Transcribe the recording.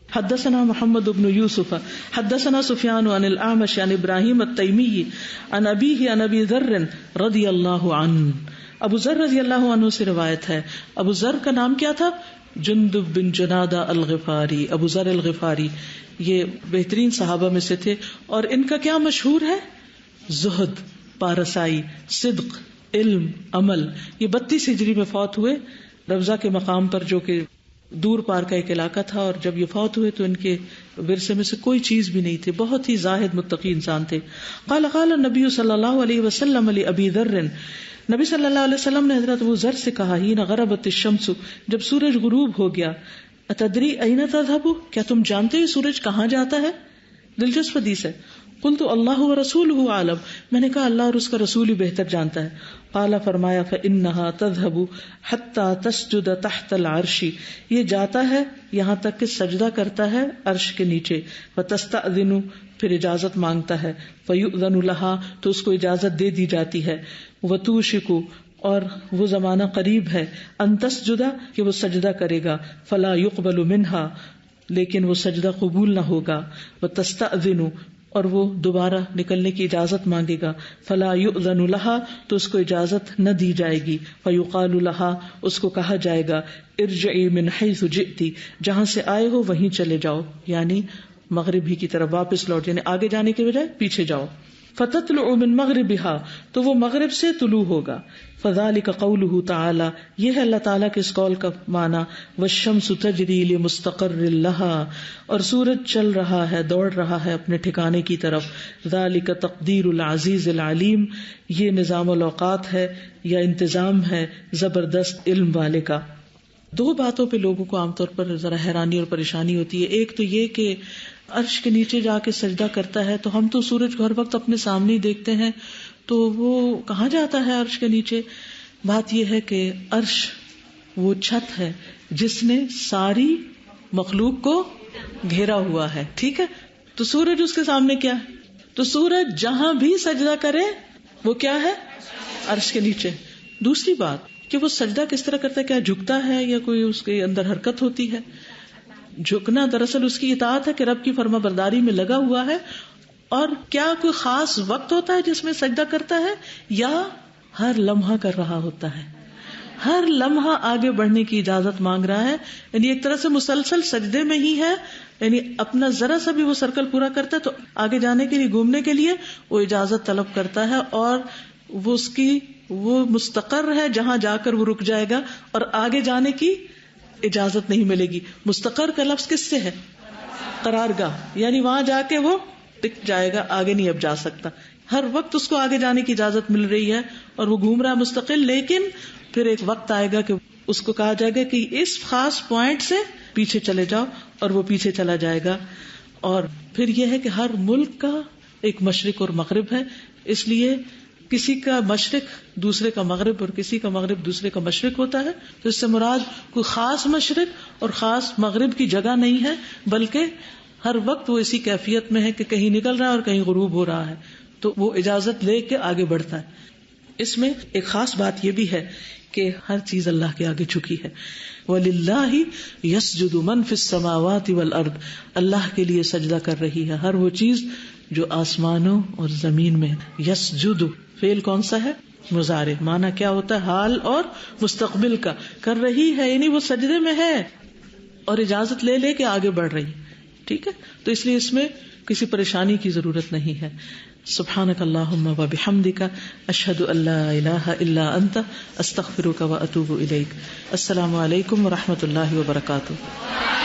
حدثنا محمد بن یوسف حدثنا سفیان عن الاعمش عن ابراہیم التیمی عن ابیہ عن ابی ذر رضی اللہ عنہ. ابو ذر رضی اللہ عنہ سے روایت ہے. ابو ذر کا نام کیا تھا؟ جندب بن جنادہ الغفاری. ابو ذر الغفاری یہ بہترین صحابہ میں سے تھے. اور ان کا کیا مشہور ہے؟ زہد، پارسائی، صدق، علم، عمل. یہ 32 ہجری میں فوت ہوئے ربضہ کے مقام پر، جو کہ دور پار کا ایک علاقہ تھا. اور جب یہ فوت ہوئے تو ان کے ورثے میں سے کوئی چیز بھی نہیں تھی. بہت ہی زاہد متقی انسان تھے. قال قال النبی صلی اللہ علیہ وسلم لأبی ذر، نبی صلی اللہ علیہ وسلم نے حضرت ابو ذر سے کہا، حین غربت الشمس، جب سورج غروب ہو گیا، اتدری این تذهب، کیا تم جانتے ہو سورج کہاں جاتا ہے؟ دلچسپ حدیث ہے. قلت اللہ ورسولہ عالم، میں نے کہا اللہ اور اس کا رسول ہی بہتر جانتا ہے. قال فرمایا فإنها تذهب حتى تسجد تحت العرش، یہ جاتا ہے یہاں تک کہ سجدہ کرتا ہے عرش کے نیچے. فتستأذن، پھر اجازت مانگتا ہے. فیؤذن لها، تو اس کو اجازت دے دی جاتی ہے. وتوشک، اور وہ زمانہ قریب ہے. ان تسجد، کہ وہ سجدہ کرے گا. فلا يقبل منها، لیکن وہ سجدہ قبول نہ ہوگا. وتستأذن، اور وہ دوبارہ نکلنے کی اجازت مانگے گا. فلا یؤذن لها، تو اس کو اجازت نہ دی جائے گی. فیقال لها، اس کو کہا جائے گا ارجعی من حیث جئتی، جہاں سے آئے ہو وہیں چلے جاؤ، یعنی مغرب ہی کی طرف واپس لوٹ، یعنی آگے جانے کے بجائے پیچھے جاؤ. فتطلع من مغربها، تو وہ مغرب سے طلوع ہوگا. فذلك قوله تعالی، یہ ہے اللہ تعالیٰ کے اس قول کا معنی، والشمس تجری لمستقر لها، اور سورج چل رہا ہے، دوڑ رہا ہے اپنے ٹھکانے کی طرف. ذلك تقدیر العزیز العلیم، یہ نظام الاوقات ہے یا انتظام ہے زبردست علم والے کا. دو باتوں پہ لوگوں کو عام طور پر ذرا حیرانی اور پریشانی ہوتی ہے. ایک تو یہ کہ عرش کے نیچے جا کے سجدہ کرتا ہے، تو ہم تو سورج کو ہر وقت اپنے سامنے ہی دیکھتے ہیں، تو وہ کہاں جاتا ہے عرش کے نیچے؟ بات یہ ہے کہ عرش وہ چھت ہے جس نے ساری مخلوق کو گھیرا ہوا ہے، ٹھیک ہے؟ تو سورج اس کے سامنے کیا ہے؟ تو سورج جہاں بھی سجدہ کرے وہ کیا ہے؟ عرش کے نیچے. دوسری بات کہ وہ سجدہ کس طرح کرتا ہے، کیا جھکتا ہے یا کوئی اس کے اندر حرکت ہوتی ہے؟ جھکنا دراصل اس کی اطاعت ہے کہ رب کی فرما برداری میں لگا ہوا ہے. اور کیا کوئی خاص وقت ہوتا ہے جس میں سجدہ کرتا ہے، یا ہر لمحہ کر رہا ہوتا ہے؟ ہر لمحہ آگے بڑھنے کی اجازت مانگ رہا ہے، یعنی ایک طرح سے مسلسل سجدے میں ہی ہے. یعنی اپنا ذرا سا بھی وہ سرکل پورا کرتا ہے تو آگے جانے کے لیے، گھومنے کے لیے وہ اجازت طلب کرتا ہے، اور وہ اس کی وہ مستقر ہے جہاں جا کر وہ رک جائے گا، اور آگے جانے کی اجازت نہیں ملے گی. مستقر کا لفظ کس سے ہے؟ قرارگاہ، یعنی وہاں جا کے وہ ٹک جائے گا، آگے نہیں اب جا سکتا. ہر وقت اس کو آگے جانے کی اجازت مل رہی ہے اور وہ گھوم رہا ہے مستقل. لیکن پھر ایک وقت آئے گا کہ اس کو کہا جائے گا کہ اس خاص پوائنٹ سے پیچھے چلے جاؤ، اور وہ پیچھے چلا جائے گا. اور پھر یہ ہے کہ ہر ملک کا ایک مشرق اور مغرب ہے، اس لیے کسی کا مشرق دوسرے کا مغرب اور کسی کا مغرب دوسرے کا مشرق ہوتا ہے. تو اس سے مراد کوئی خاص مشرق اور خاص مغرب کی جگہ نہیں ہے، بلکہ ہر وقت وہ اسی کیفیت میں ہے کہ کہیں نکل رہا ہے اور کہیں غروب ہو رہا ہے، تو وہ اجازت لے کے آگے بڑھتا ہے. اس میں ایک خاص بات یہ بھی ہے کہ ہر چیز اللہ کے آگے جھکی ہے. وَلِلَّهِ يَسْجُدُ مَن فِي السَّمَاوَاتِ وَالْأَرْضِ، اللہ کے لیے سجدہ کر رہی ہے ہر وہ چیز جو آسمانوں اور زمین میں. یسجد فعل کون سا ہے؟ مضارع. معنی کیا ہوتا ہے؟ حال اور مستقبل کا. کر رہی ہے یعنی وہ سجدے میں ہے اور اجازت لے لے کے آگے بڑھ رہی. ٹھیک ہے، تو اس لیے اس میں کسی پریشانی کی ضرورت نہیں ہے. سبحانک اللہم و بحمدک، اشہد ان لا الہ الا انت، استغفرک و اتوب الیک. السلام علیکم و رحمۃ اللہ وبرکاتہ.